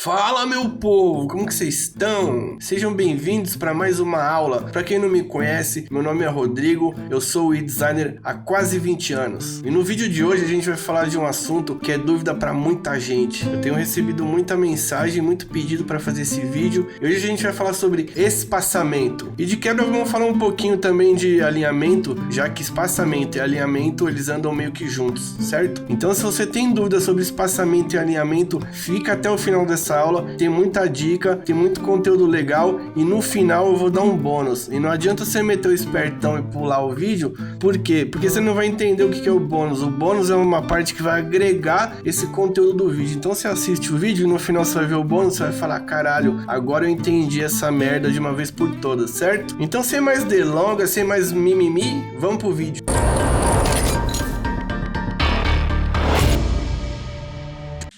Fala, meu povo, como que vocês estão? Sejam bem-vindos para mais uma aula. Para quem não me conhece, meu nome é Rodrigo, eu sou o designer há quase 20 anos. E no vídeo de hoje a gente vai falar de um assunto que é dúvida para muita gente. Eu tenho recebido muita mensagem, muito pedido para fazer esse vídeo. E hoje a gente vai falar sobre espaçamento. E de quebra vamos falar um pouquinho também de alinhamento, já que espaçamento e alinhamento eles andam meio que juntos, certo? Então se você tem dúvida sobre espaçamento e alinhamento, fica até o final dessa aula, tem muita dica, tem muito conteúdo legal e no final eu vou dar um bônus. E não adianta você meter o espertão e pular o vídeo, por quê? Porque você não vai entender o que é o bônus. O bônus é uma parte que vai agregar esse conteúdo do vídeo. Então você assiste o vídeo e no final você vai ver o bônus, você vai falar, caralho, agora eu entendi essa merda de uma vez por todas, certo? Então sem mais delongas, sem mais mimimi, vamos pro vídeo.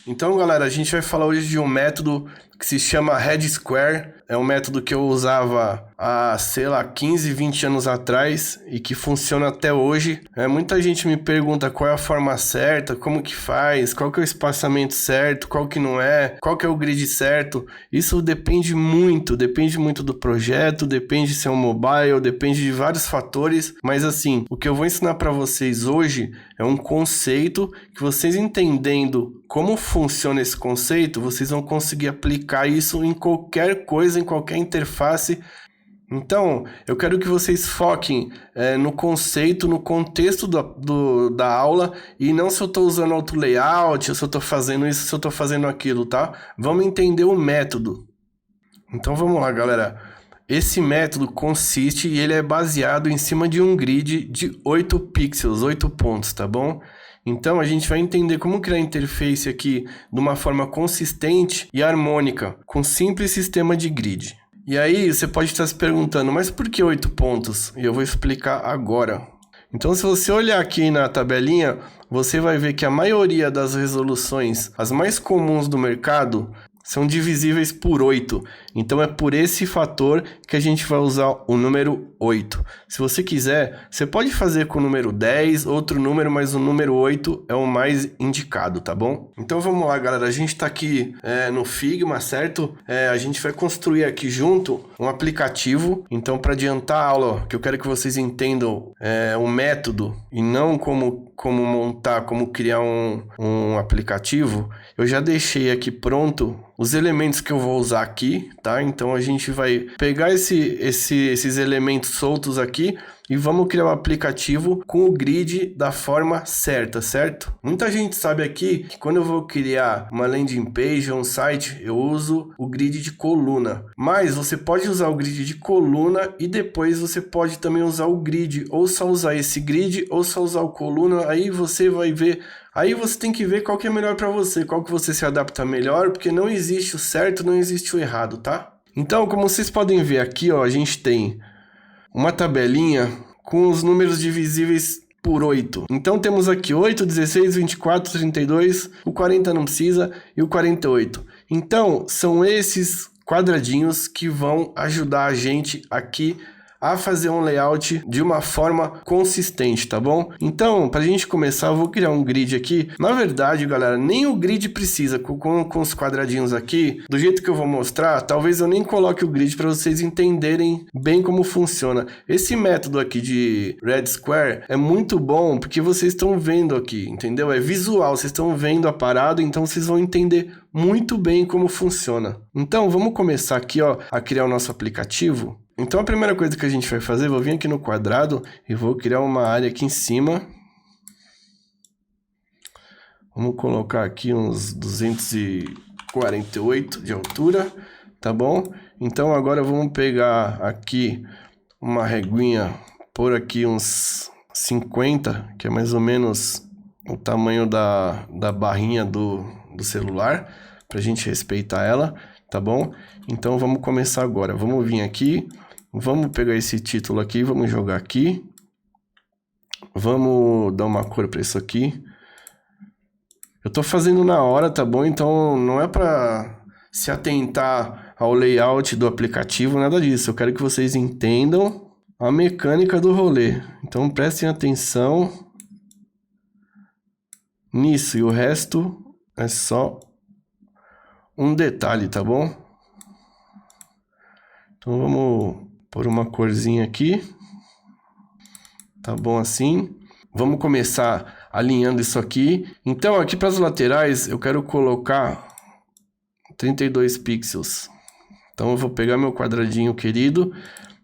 Então, galera, a gente vai falar hoje de um método que se chama Red Square. É um método que eu usava há, sei lá, 15, 20 anos atrás e que funciona até hoje. Muita gente me pergunta qual é a forma certa, como que faz, qual que é o espaçamento certo, qual que não é, qual que é o grid certo. Isso depende muito do projeto, depende se é um mobile, depende de vários fatores. Mas assim, o que eu vou ensinar para vocês hoje é um conceito que vocês entendendo como funciona esse conceito, vocês vão conseguir aplicar isso em qualquer coisa, em qualquer interface. Então, eu quero que vocês foquem no conceito, no contexto da aula e não se eu estou usando outro layout, ou se eu estou fazendo isso, se eu estou fazendo aquilo, tá? Vamos entender o método. Então, vamos lá, galera. Esse método consiste e ele é baseado em cima de um grid de 8 pixels, 8 pontos, tá bom? Então a gente vai entender como criar a interface aqui de uma forma consistente e harmônica, com um simples sistema de grid. E aí você pode estar se perguntando, mas por que 8 pontos? E eu vou explicar agora. Então se você olhar aqui na tabelinha, você vai ver que a maioria das resoluções, as mais comuns do mercado, são divisíveis por 8. Então é por esse fator que a gente vai usar o número 8. Se você quiser, você pode fazer com o número 10, outro número, mas o número 8 é o mais indicado, tá bom? Então vamos lá, galera. A gente tá aqui no Figma, certo? A gente vai construir aqui junto um aplicativo. Então para adiantar a aula, que eu quero que vocês entendam o método e não como montar, como criar um aplicativo, eu já deixei aqui pronto os elementos que eu vou usar aqui, tá? Então a gente vai pegar esses elementos soltos aqui e vamos criar um aplicativo com o grid da forma certa, certo? Muita gente sabe aqui que quando eu vou criar uma landing page ou um site, eu uso o grid de coluna. Mas você pode usar o grid de coluna e depois você pode também usar o grid, ou só usar esse grid, ou só usar o coluna, aí você vai ver. Aí você tem que ver qual que é melhor para você, qual que você se adapta melhor, porque não existe o certo, não existe o errado, tá? Então, como vocês podem ver aqui, ó, a gente tem uma tabelinha com os números divisíveis por 8. Então temos aqui 8, 16, 24, 32, o 40 não precisa e o 48. Então são esses quadradinhos que vão ajudar a gente aqui a fazer um layout de uma forma consistente, tá bom? Então, pra gente começar, eu vou criar um grid aqui. Na verdade, galera, nem o grid precisa, com os quadradinhos aqui, do jeito que eu vou mostrar, talvez eu nem coloque o grid para vocês entenderem bem como funciona. Esse método aqui de Red Square é muito bom, porque vocês estão vendo aqui, entendeu? É visual, vocês estão vendo a parada, então vocês vão entender muito bem como funciona. Então, vamos começar aqui, ó, a criar o nosso aplicativo. Então a primeira coisa que a gente vai fazer, vou vir aqui no quadrado e vou criar uma área aqui em cima. Vamos colocar aqui uns 248 de altura, tá bom? Então agora vamos pegar aqui uma reguinha, por aqui uns 50, que é mais ou menos o tamanho da barrinha do celular, pra gente respeitar ela, tá bom? Então vamos começar agora, vamos vir aqui. Vamos pegar esse título aqui, vamos jogar aqui. Vamos dar uma cor para isso aqui. Eu tô fazendo na hora, tá bom? Então não é para se atentar ao layout do aplicativo, nada disso. Eu quero que vocês entendam a mecânica do rolê. Então prestem atenção nisso e o resto é só um detalhe, tá bom? Então vamos pôr uma corzinha aqui. Tá bom assim. Vamos começar alinhando isso aqui. Então aqui para as laterais eu quero colocar 32 pixels. Então eu vou pegar meu quadradinho querido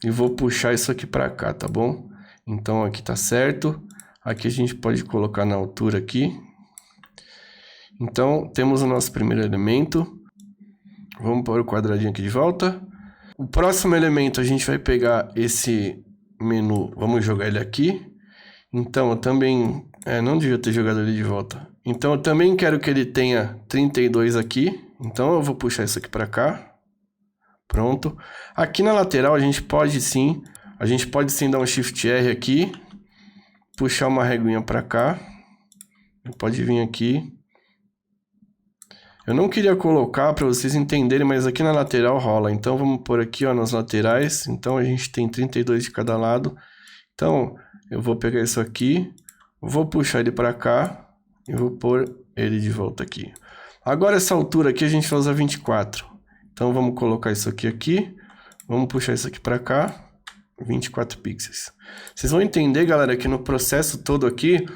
e vou puxar isso aqui para cá, tá bom? Então aqui tá certo. Aqui a gente pode colocar na altura aqui. Então temos o nosso primeiro elemento. Vamos pôr o quadradinho aqui de volta. O próximo elemento a gente vai pegar esse menu, vamos jogar ele aqui. Então eu também, não devia ter jogado ele de volta. Então eu também quero que ele tenha 32 aqui. Então eu vou puxar isso aqui para cá. Pronto. Aqui na lateral a gente pode sim dar um Shift R aqui, puxar uma reguinha para cá. Pode vir aqui. Eu não queria colocar para vocês entenderem, mas aqui na lateral rola. Então vamos pôr aqui, ó, nas laterais. Então a gente tem 32 de cada lado. Então eu vou pegar isso aqui, vou puxar ele para cá e vou pôr ele de volta aqui. Agora essa altura aqui a gente vai usar 24. Então vamos colocar isso aqui, vamos puxar isso aqui para cá, 24 pixels. Vocês vão entender, galera, que no processo todo aqui,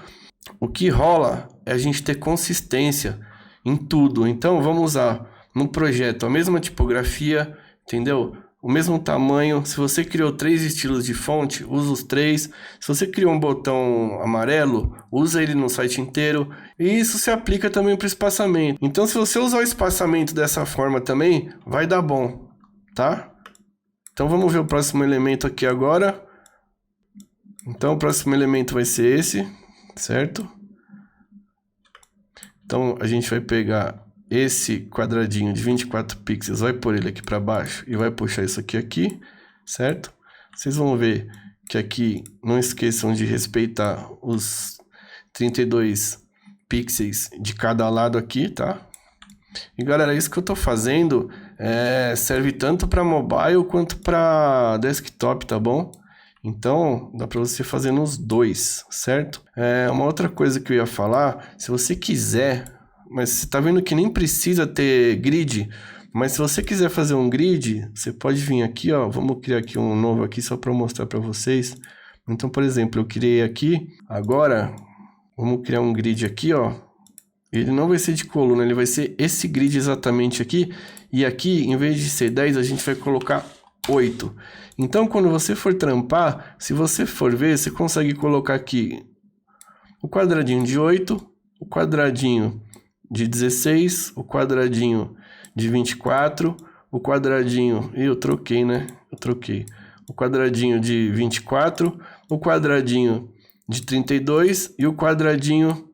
o que rola é a gente ter consistência em tudo. Então vamos usar no projeto a mesma tipografia, entendeu? O mesmo tamanho. Se você criou 3 estilos de fonte, usa os 3. Se você criou um botão amarelo, usa ele no site inteiro. E isso se aplica também para o espaçamento. Então se você usar o espaçamento dessa forma também, vai dar bom, tá? Então vamos ver o próximo elemento aqui agora. Então o próximo elemento vai ser esse, certo? Então a gente vai pegar esse quadradinho de 24 pixels, vai pôr ele aqui para baixo e vai puxar isso aqui, certo? Vocês vão ver que aqui, não esqueçam de respeitar os 32 pixels de cada lado aqui, tá? E galera, isso que eu tô fazendo serve tanto para mobile quanto para desktop, tá bom? Então, dá para você fazer nos dois, certo? Uma outra coisa que eu ia falar, se você quiser, mas você tá vendo que nem precisa ter grid, mas se você quiser fazer um grid, você pode vir aqui, ó, vamos criar aqui um novo aqui só para mostrar para vocês. Então, por exemplo, eu criei aqui, agora, vamos criar um grid aqui, ó. Ele não vai ser de coluna, ele vai ser esse grid exatamente aqui, e aqui, em vez de ser 10, a gente vai colocar 8. Então, quando você for trampar, se você for ver, você consegue colocar aqui o quadradinho de 8, o quadradinho de 16, o quadradinho de 24, o quadradinho... Ih, eu troquei, né? Eu troquei. O quadradinho de 24, o quadradinho de 32 e o quadradinho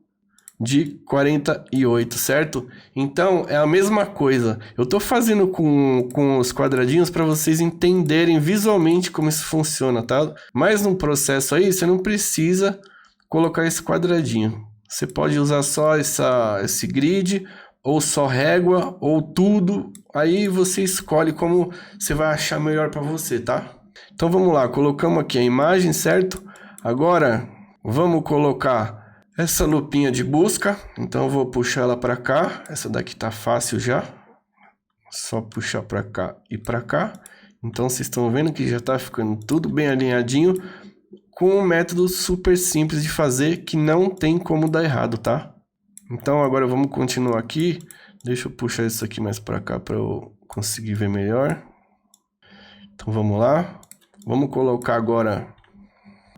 de 48, certo? Então, é a mesma coisa. Eu tô fazendo com os quadradinhos para vocês entenderem visualmente como isso funciona, tá? Mas no processo aí, você não precisa colocar esse quadradinho. Você pode usar só esse grid, ou só régua, ou tudo. Aí você escolhe como você vai achar melhor para você, tá? Então vamos lá, colocamos aqui a imagem, certo? Agora, vamos colocar essa lupinha de busca. Então eu vou puxar ela para cá. Essa daqui tá fácil já. Só puxar para cá e para cá. Então vocês estão vendo que já tá ficando tudo bem alinhadinho, com um método super simples de fazer, que não tem como dar errado, tá? Então agora vamos continuar aqui. Deixa eu puxar isso aqui mais para cá para eu conseguir ver melhor. Então vamos lá. Vamos colocar agora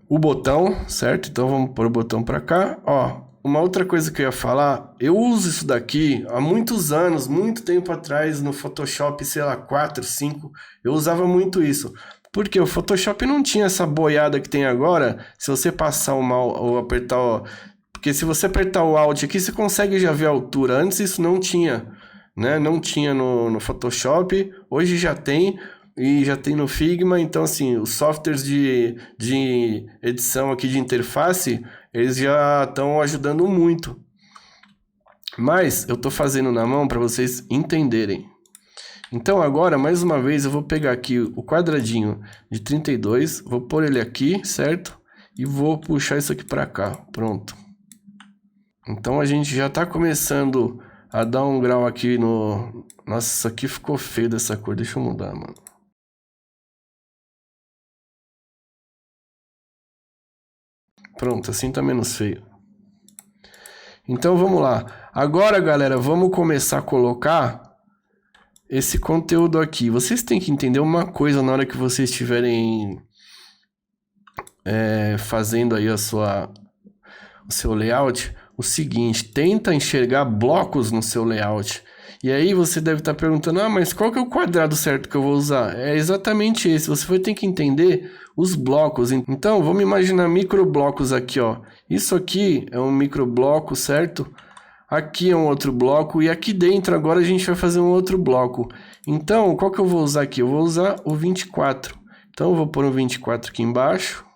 o botão, certo? Então vamos pôr o botão para cá. Ó, uma outra coisa que eu ia falar, eu uso isso daqui há muitos anos, muito tempo atrás no Photoshop, sei lá, 4, 5, eu usava muito isso. Porque o Photoshop não tinha essa boiada que tem agora, se você passar o mouse ou apertar o... Porque se você apertar o Alt aqui, você consegue já ver a altura. Antes isso não tinha, né? Não tinha no Photoshop, hoje já tem, e já tem no Figma. Então, assim, os softwares de edição aqui de interface, eles já estão ajudando muito. Mas eu tô fazendo na mão para vocês entenderem. Então agora, mais uma vez, eu vou pegar aqui o quadradinho de 32, vou pôr ele aqui, certo? E vou puxar isso aqui para cá, pronto. Então a gente já está começando a dar um grau aqui no... Nossa, isso aqui ficou feio dessa cor. Deixa eu mudar, mano. Pronto, assim tá menos feio. Então vamos lá. Agora, galera, vamos começar a colocar esse conteúdo aqui. Vocês têm que entender uma coisa na hora que vocês estiverem fazendo aí o seu layout. O seguinte, tenta enxergar blocos no seu layout. E aí você deve estar perguntando, mas qual que é o quadrado certo que eu vou usar? É exatamente esse, você vai ter que entender os blocos. Então, vamos imaginar microblocos aqui, ó. Isso aqui é um microbloco, certo? Aqui é um outro bloco e aqui dentro agora a gente vai fazer um outro bloco. Então, qual que eu vou usar aqui? Eu vou usar o 24. Então, eu vou pôr o 24 aqui embaixo.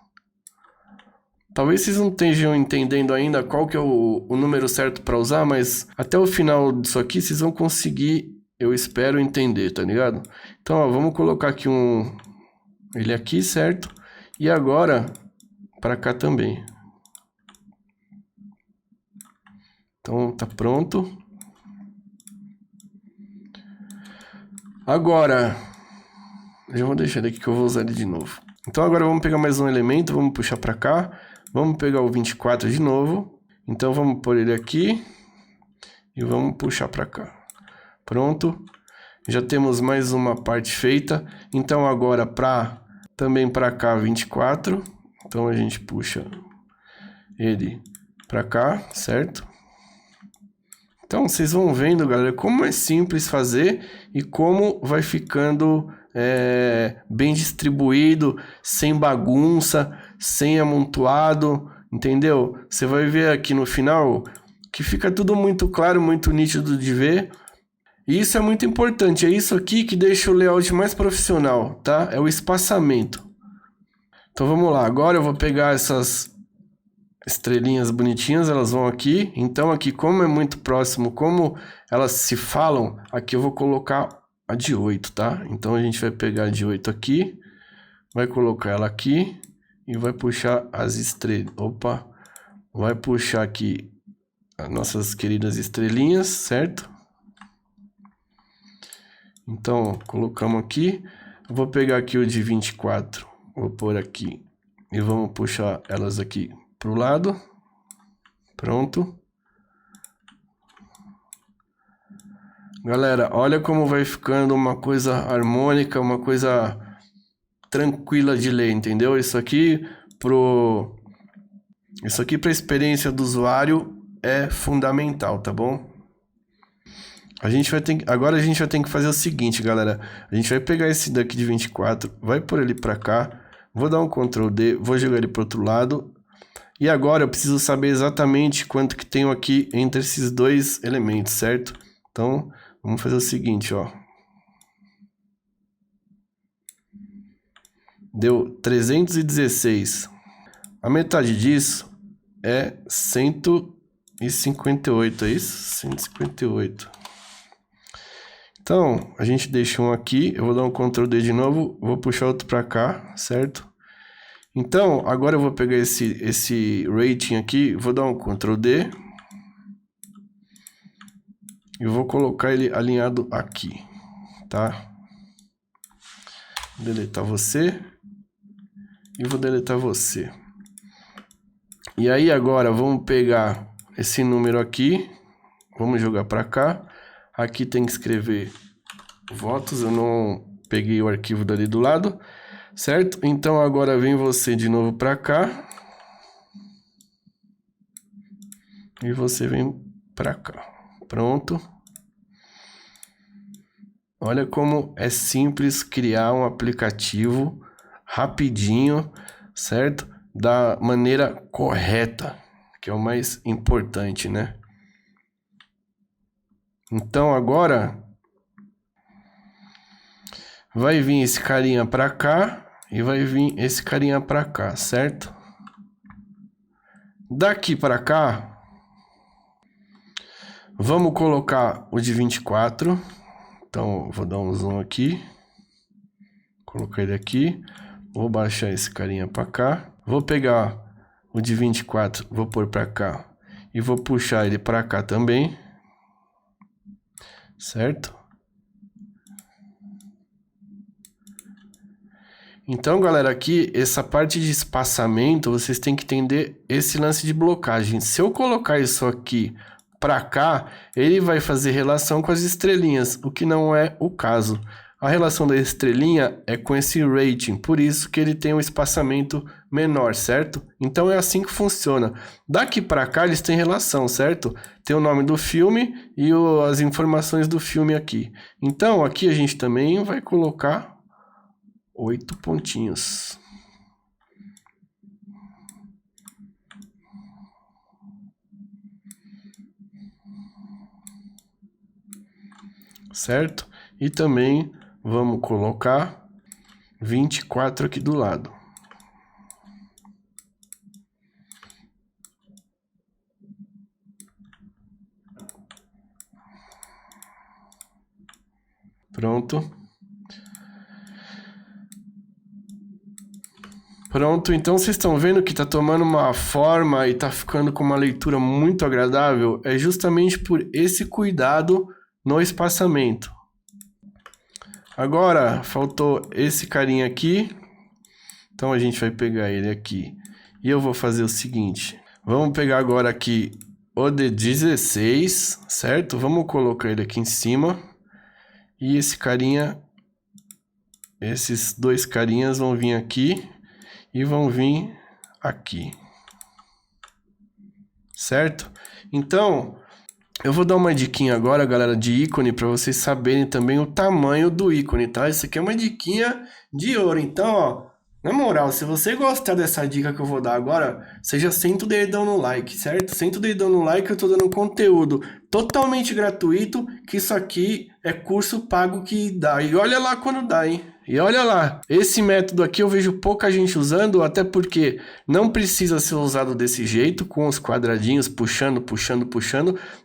Talvez vocês não estejam entendendo ainda qual que é o número certo para usar, mas até o final disso aqui vocês vão conseguir, eu espero, entender, tá ligado? Então, ó, vamos colocar aqui ele aqui, certo? E agora, para cá também. Então, tá pronto. Agora, já vou deixar ele aqui que eu vou usar ele de novo. Então, agora vamos pegar mais um elemento, vamos puxar para cá. Vamos pegar o 24 de novo. Então, vamos pôr ele aqui. E vamos puxar para cá. Pronto. Já temos mais uma parte feita. Então, agora, também para cá, 24. Então, a gente puxa ele para cá, certo? Então, vocês vão vendo, galera, como é simples fazer e como vai ficando bem distribuído, sem bagunça, sem amontoado, entendeu? Você vai ver aqui no final que fica tudo muito claro, muito nítido de ver. E isso é muito importante, é isso aqui que deixa o layout mais profissional, tá? É o espaçamento. Então, vamos lá. Agora eu vou pegar essas estrelinhas bonitinhas, elas vão aqui. Então aqui, como é muito próximo, como elas se falam, aqui eu vou colocar a de 8, tá? Então a gente vai pegar a de 8 aqui, vai colocar ela aqui e vai puxar as estrelas. Opa! Vai puxar aqui as nossas queridas estrelinhas, certo? Então, colocamos aqui. Eu vou pegar aqui o de 24, vou pôr aqui e vamos puxar elas aqui pro lado. Pronto. Galera, olha como vai ficando uma coisa harmônica, uma coisa tranquila de ler, entendeu? Isso aqui para a experiência do usuário é fundamental, tá bom? Agora a gente vai ter que fazer o seguinte, galera. A gente vai pegar esse daqui de 24, vai pôr ele para cá, vou dar um Ctrl D, vou jogar ele pro outro lado. E agora eu preciso saber exatamente quanto que tenho aqui entre esses dois elementos, certo? Então, vamos fazer o seguinte, ó. Deu 316. A metade disso é 158, é isso? 158. Então, a gente deixa um aqui, eu vou dar um Ctrl D de novo, vou puxar outro para cá, certo? Então, agora eu vou pegar esse rating aqui, vou dar um Ctrl D. E vou colocar ele alinhado aqui, tá? Vou deletar você. E vou deletar você. E aí agora vamos pegar esse número aqui. Vamos jogar para cá. Aqui tem que escrever votos. Eu não peguei o arquivo dali do lado. Certo? Então agora vem você de novo para cá. E você vem para cá. Pronto. Olha como é simples criar um aplicativo rapidinho, certo? Da maneira correta, que é o mais importante, né? Então agora vai vir esse carinha para cá e vai vir esse carinha para cá, certo? Daqui para cá, vamos colocar o de 24. Então, vou dar um zoom aqui. Colocar ele aqui. Vou baixar esse carinha para cá. Vou pegar o de 24, vou pôr para cá. E vou puxar ele para cá também. certo? Então, galera, aqui, essa parte de espaçamento, vocês têm que entender esse lance de blocagem. Se eu colocar isso aqui para cá, ele vai fazer relação com as estrelinhas, o que não é o caso. A relação da estrelinha é com esse rating, por isso que ele tem um espaçamento menor, certo? Então é assim que funciona. Daqui para cá eles têm relação, certo? Tem o nome do filme e as informações do filme aqui. Então aqui a gente também vai colocar 8 pontinhos. Certo? E também vamos colocar 24 aqui do lado. Pronto. Pronto, então vocês estão vendo que tá tomando uma forma e tá ficando com uma leitura muito agradável? É justamente por esse cuidado no espaçamento. Agora, faltou esse carinha aqui. Então a gente vai pegar ele aqui. E eu vou fazer o seguinte. Vamos pegar agora aqui o de 16, certo? Vamos colocar ele aqui em cima. E esse carinha, esses dois carinhas vão vir aqui e vão vir aqui. Certo? Então, eu vou dar uma diquinha agora, galera, de ícone, para vocês saberem também o tamanho do ícone, tá? Isso aqui é uma diquinha de ouro. Então, ó, na moral, se você gostar dessa dica que eu vou dar agora, você já senta o dedão no like, certo? Senta o dedão no like, eu tô dando um conteúdo totalmente gratuito, que isso aqui é curso pago que dá. E olha lá quando dá, hein? E olha lá, esse método aqui eu vejo pouca gente usando, até porque não precisa ser usado desse jeito, com os quadradinhos puxando,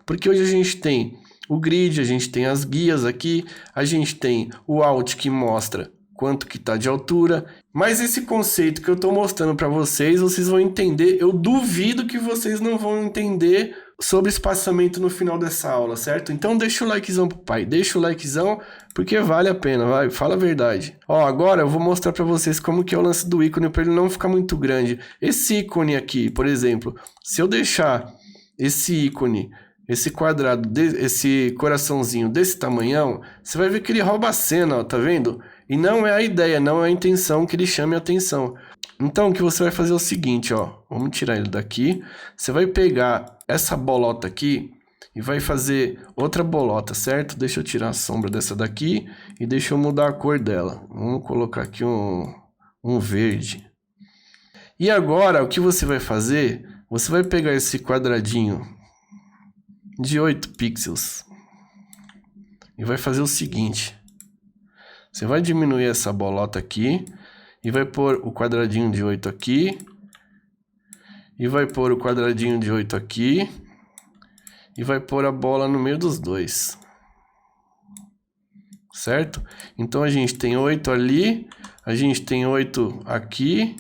porque hoje a gente tem o grid, a gente tem as guias aqui, a gente tem o alt que mostra quanto que tá de altura, mas esse conceito que eu tô mostrando para vocês vão entender, eu duvido que vocês não vão entender sobre espaçamento no final dessa aula, certo? Então deixa o likezão pro pai, deixa o likezão, porque vale a pena, vai, fala a verdade. Ó, agora eu vou mostrar para vocês como que é o lance do ícone para ele não ficar muito grande. Esse ícone aqui, por exemplo, se eu deixar esse ícone, esse quadrado, esse coraçãozinho desse tamanhão, você vai ver que ele rouba a cena, ó, tá vendo? E não é a ideia, não é a intenção que ele chame a atenção. Então, o que você vai fazer é o seguinte, ó. Vamos tirar ele daqui. Você vai pegar essa bolota aqui e vai fazer outra bolota, certo? Deixa eu tirar a sombra dessa daqui e deixa eu mudar a cor dela. Vamos colocar aqui um verde. E agora, o que você vai fazer? Você vai pegar esse quadradinho de 8 pixels e vai fazer o seguinte. Você vai diminuir essa bolota aqui e vai pôr o quadradinho de 8 aqui e vai pôr o quadradinho de 8 aqui e vai pôr a bola no meio dos dois. Certo? Então a gente tem 8 ali, a gente tem 8 aqui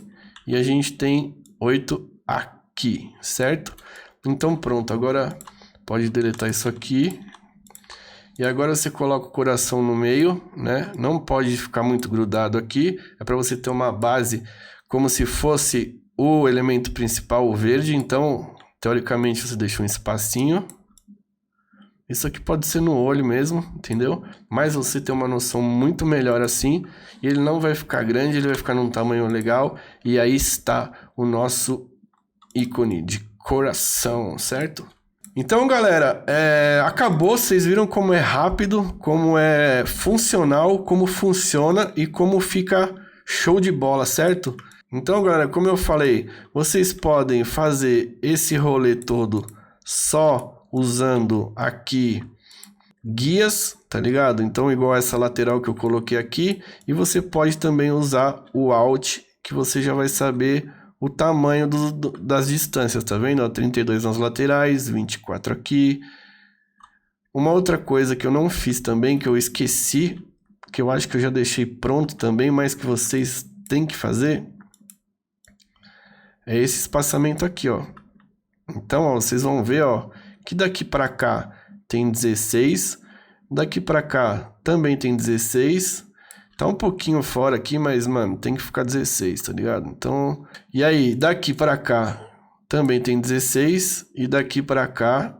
e a gente tem 8 aqui, certo? Então pronto, agora pode deletar isso aqui. E agora você coloca o coração no meio, né? Não pode ficar muito grudado aqui. É para você ter uma base como se fosse o elemento principal, o verde. Então, teoricamente, você deixa um espacinho. Isso aqui pode ser no olho mesmo, entendeu? Mas você tem uma noção muito melhor assim. E ele não vai ficar grande, ele vai ficar num tamanho legal. E aí está o nosso ícone de coração, certo? Então, galera, acabou. Vocês viram como é rápido, como é funcional, como funciona e como fica show de bola, certo? Então, galera, como eu falei, vocês podem fazer esse rolê todo só usando aqui guias, tá ligado? Então, igual essa lateral que eu coloquei aqui. E você pode também usar o Alt, que você já vai saber o tamanho das distâncias, tá vendo? Ó, 32 nas laterais, 24 aqui. Uma outra coisa que eu não fiz também, que eu esqueci, que eu acho que eu já deixei pronto também, mas que vocês têm que fazer, é esse espaçamento aqui, ó. Então, ó, vocês vão ver, ó, que daqui para cá tem 16, Daqui para cá também tem 16. Tá um pouquinho fora aqui, mas, mano, tem que ficar 16, tá ligado? Então, e aí, daqui para cá também tem 16. E daqui para cá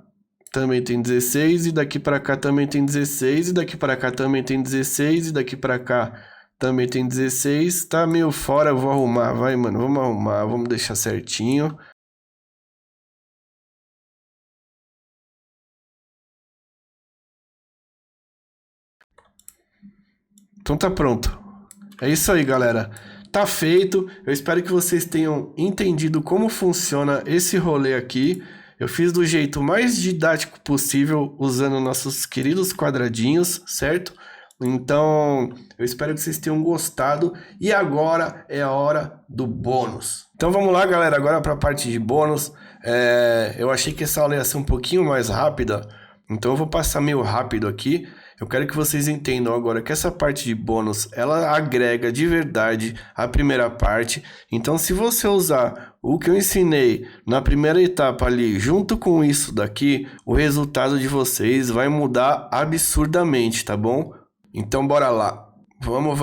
também tem 16. E daqui para cá também tem 16. E daqui para cá também tem 16. E daqui para cá também tem 16. Tá meio fora, eu vou arrumar. Vai, mano, vamos arrumar. Vamos deixar certinho. Então tá pronto. É isso aí, galera. Tá feito. Eu espero que vocês tenham entendido como funciona esse rolê aqui. Eu fiz do jeito mais didático possível, usando nossos queridos quadradinhos, certo? Então, eu espero que vocês tenham gostado. E agora é a hora do bônus. Então vamos lá, galera. Agora para a parte de bônus. Eu achei que essa aula ia ser um pouquinho mais rápida. Então eu vou passar meio rápido aqui. Eu quero que vocês entendam agora que essa parte de bônus, ela agrega de verdade a primeira parte. Então, se você usar o que eu ensinei na primeira etapa ali, junto com isso daqui, o resultado de vocês vai mudar absurdamente, tá bom? Então, bora lá. Vamos.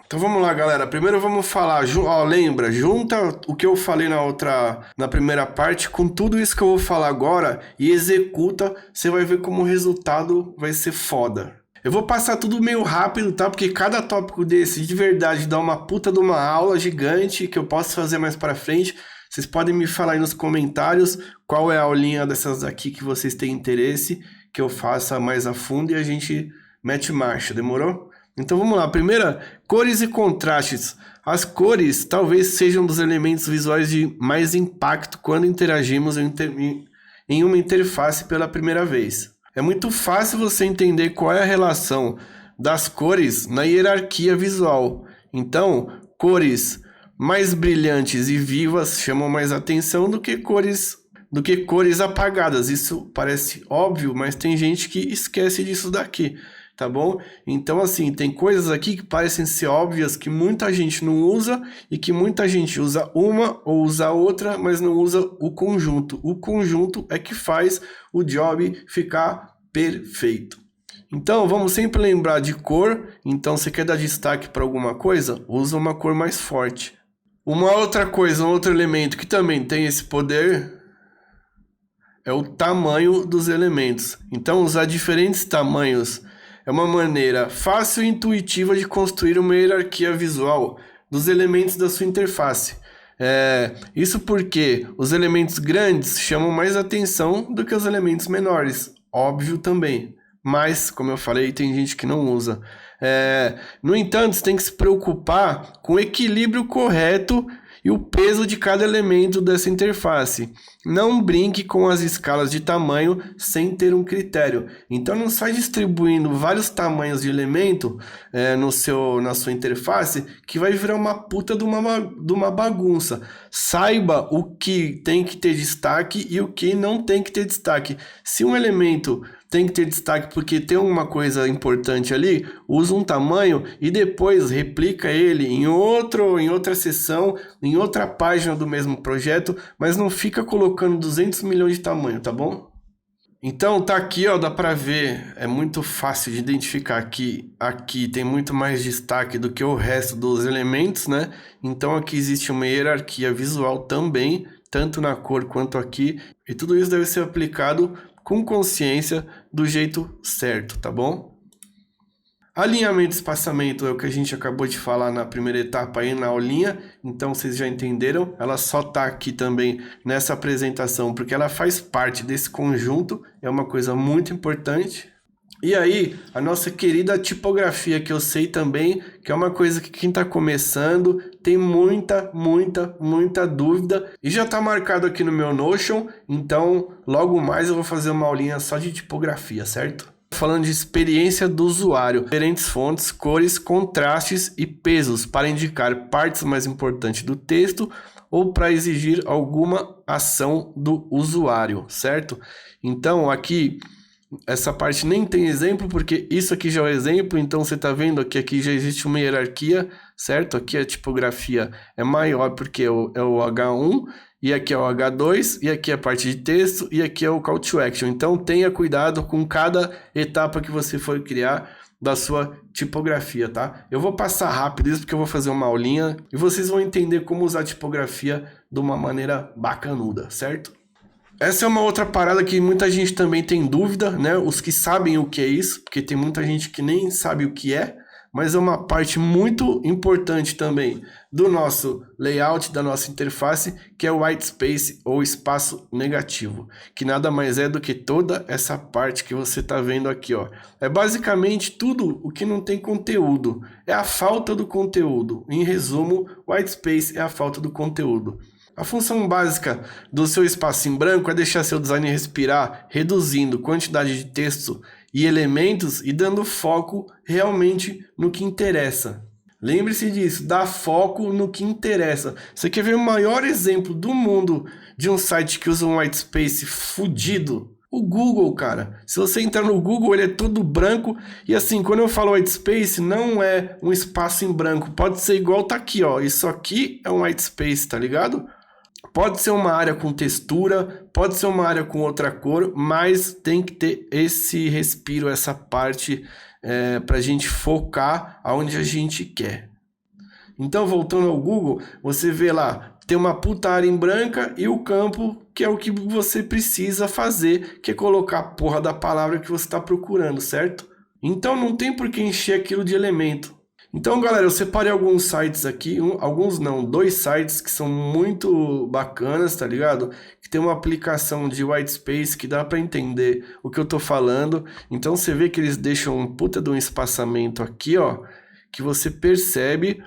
Então vamos lá, galera. Primeiro vamos falar, lembra, junta o que eu falei na primeira parte com tudo isso que eu vou falar agora e executa, você vai ver como o resultado vai ser foda. Eu vou passar tudo meio rápido, tá? Porque cada tópico desse, de verdade, dá uma puta de uma aula gigante que eu posso fazer mais pra frente. Vocês podem me falar aí nos comentários qual é a aulinha dessas aqui que vocês têm interesse, que eu faça mais a fundo e a gente mete marcha, demorou? Então vamos lá, primeira, cores e contrastes. As cores talvez sejam dos elementos visuais de mais impacto quando interagimos em uma interface pela primeira vez. É muito fácil você entender qual é a relação das cores na hierarquia visual. Então, cores mais brilhantes e vivas chamam mais atenção do que cores apagadas. Isso parece óbvio, mas tem gente que esquece disso daqui. Tá bom? Então, assim, tem coisas aqui que parecem ser óbvias que muita gente não usa e que muita gente usa uma ou usa outra, mas não usa o conjunto. O conjunto é que faz o job ficar perfeito. Então, vamos sempre lembrar de cor. Então, você quer dar destaque para alguma coisa? Usa uma cor mais forte. Uma outra coisa, um outro elemento que também tem esse poder é o tamanho dos elementos. Então, usar diferentes tamanhos é uma maneira fácil e intuitiva de construir uma hierarquia visual dos elementos da sua interface. Isso porque os elementos grandes chamam mais atenção do que os elementos menores. Óbvio também. Mas, como eu falei, tem gente que não usa. No entanto, você tem que se preocupar com o equilíbrio correto e o peso de cada elemento dessa interface. Não brinque com as escalas de tamanho sem ter um critério. Então não sai distribuindo vários tamanhos de elemento na sua interface que vai virar uma puta de uma bagunça. Saiba o que tem que ter destaque e o que não tem que ter destaque. Se um elemento tem que ter destaque porque tem uma coisa importante ali, usa um tamanho e depois replica ele em outra seção, em outra página do mesmo projeto, mas não fica colocando 200 milhões de tamanho, tá bom? Então tá aqui, ó, dá pra ver, é muito fácil de identificar aqui tem muito mais destaque do que o resto dos elementos, né? Então aqui existe uma hierarquia visual também, tanto na cor quanto aqui, e tudo isso deve ser aplicado com consciência do jeito certo, tá bom? Alinhamento e espaçamento é o que a gente acabou de falar na primeira etapa aí na aulinha, então vocês já entenderam, ela só tá aqui também nessa apresentação porque ela faz parte desse conjunto, é uma coisa muito importante. E aí, a nossa querida tipografia, que eu sei também que é uma coisa que quem está começando tem muita dúvida. E já está marcado aqui no meu Notion, então logo mais eu vou fazer uma aulinha só de tipografia, certo? Falando de experiência do usuário, diferentes fontes, cores, contrastes e pesos para indicar partes mais importantes do texto ou para exigir alguma ação do usuário, certo? Então aqui... essa parte nem tem exemplo, porque isso aqui já é o exemplo, então você está vendo que aqui já existe uma hierarquia, certo? Aqui a tipografia é maior porque é o H1, e aqui é o H2, e aqui é a parte de texto, e aqui é o Call to Action. Então tenha cuidado com cada etapa que você for criar da sua tipografia, tá? Eu vou passar rápido isso porque eu vou fazer uma aulinha e vocês vão entender como usar a tipografia de uma maneira bacanuda, certo? Essa é uma outra parada que muita gente também tem dúvida, né? Os que sabem o que é isso, porque tem muita gente que nem sabe o que é, mas é uma parte muito importante também do nosso layout, da nossa interface, que é o white space ou espaço negativo, que nada mais é do que toda essa parte que você está vendo aqui, ó. É basicamente tudo o que não tem conteúdo, é a falta do conteúdo. Em resumo, white space é a falta do conteúdo. A função básica do seu espaço em branco é deixar seu design respirar, reduzindo quantidade de texto e elementos e dando foco realmente no que interessa. Lembre-se disso, dá foco no que interessa. Você quer ver o maior exemplo do mundo de um site que usa um white space fudido? O Google, cara. Se você entrar no Google, ele é todo branco. E assim, quando eu falo white space, não é um espaço em branco. Pode ser igual tá aqui, ó. Isso aqui é um white space, tá ligado? Pode ser uma área com textura, pode ser uma área com outra cor, mas tem que ter esse respiro, essa parte para a gente focar aonde a gente quer. Então, voltando ao Google, você vê lá, tem uma puta área em branca e o campo, que é o que você precisa fazer, que é colocar a porra da palavra que você está procurando, certo? Então, não tem por que encher aquilo de elemento. Então, galera, eu separei alguns sites aqui, alguns não, 2 sites que são muito bacanas, tá ligado? Que tem uma aplicação de white space que dá para entender o que eu tô falando. Então, você vê que eles deixam um puta de um espaçamento aqui, ó, que você percebe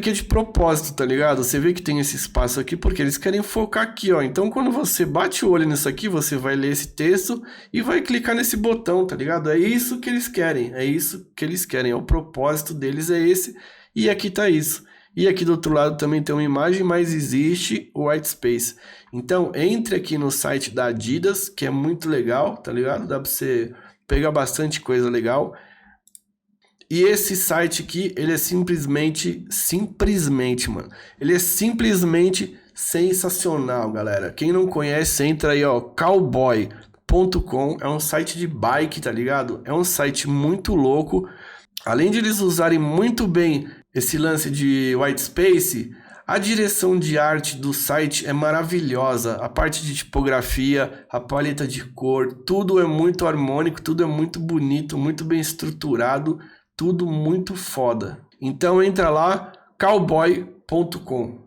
que é de propósito, tá ligado? Você vê que tem esse espaço aqui porque eles querem focar aqui, ó. Então, quando você bate o olho nisso aqui, você vai ler esse texto e vai clicar nesse botão, tá ligado? É isso que eles querem, é o propósito deles é esse, e aqui tá isso. E aqui do outro lado também tem uma imagem, mas existe o white space. Então, entre aqui no site da Adidas, que é muito legal, tá ligado? Dá pra você pegar bastante coisa legal. E esse site aqui, ele é simplesmente, mano. Ele é simplesmente sensacional, galera. Quem não conhece, entra aí, ó, cowboy.com. É um site de bike, tá ligado? É um site muito louco. Além de eles usarem muito bem esse lance de white space, a direção de arte do site é maravilhosa. A parte de tipografia, a paleta de cor, tudo é muito harmônico, tudo é muito bonito, muito bem estruturado. Tudo muito foda. Então entra lá, cowboy.com.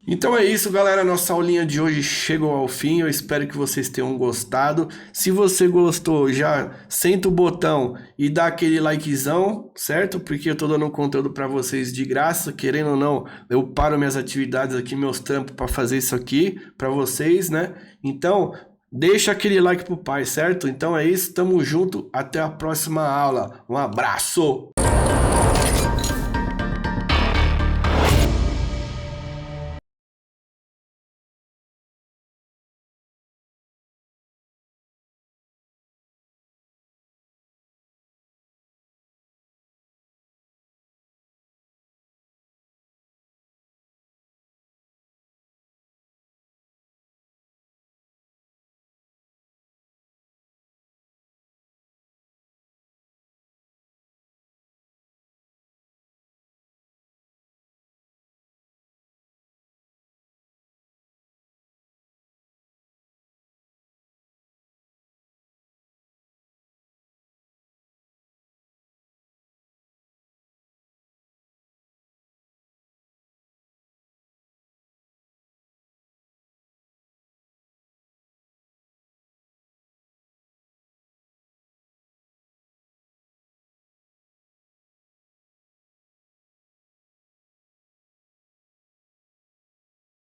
Então é isso, galera. Nossa aulinha de hoje chegou ao fim. Eu espero que vocês tenham gostado. Se você gostou, já senta o botão e dá aquele likezão, certo? Porque eu tô dando conteúdo para vocês de graça. Querendo ou não, eu paro minhas atividades aqui, meus trampos para fazer isso aqui para vocês, né? Então, deixa aquele like pro pai, certo? Então é isso, tamo junto, até a próxima aula. Um abraço!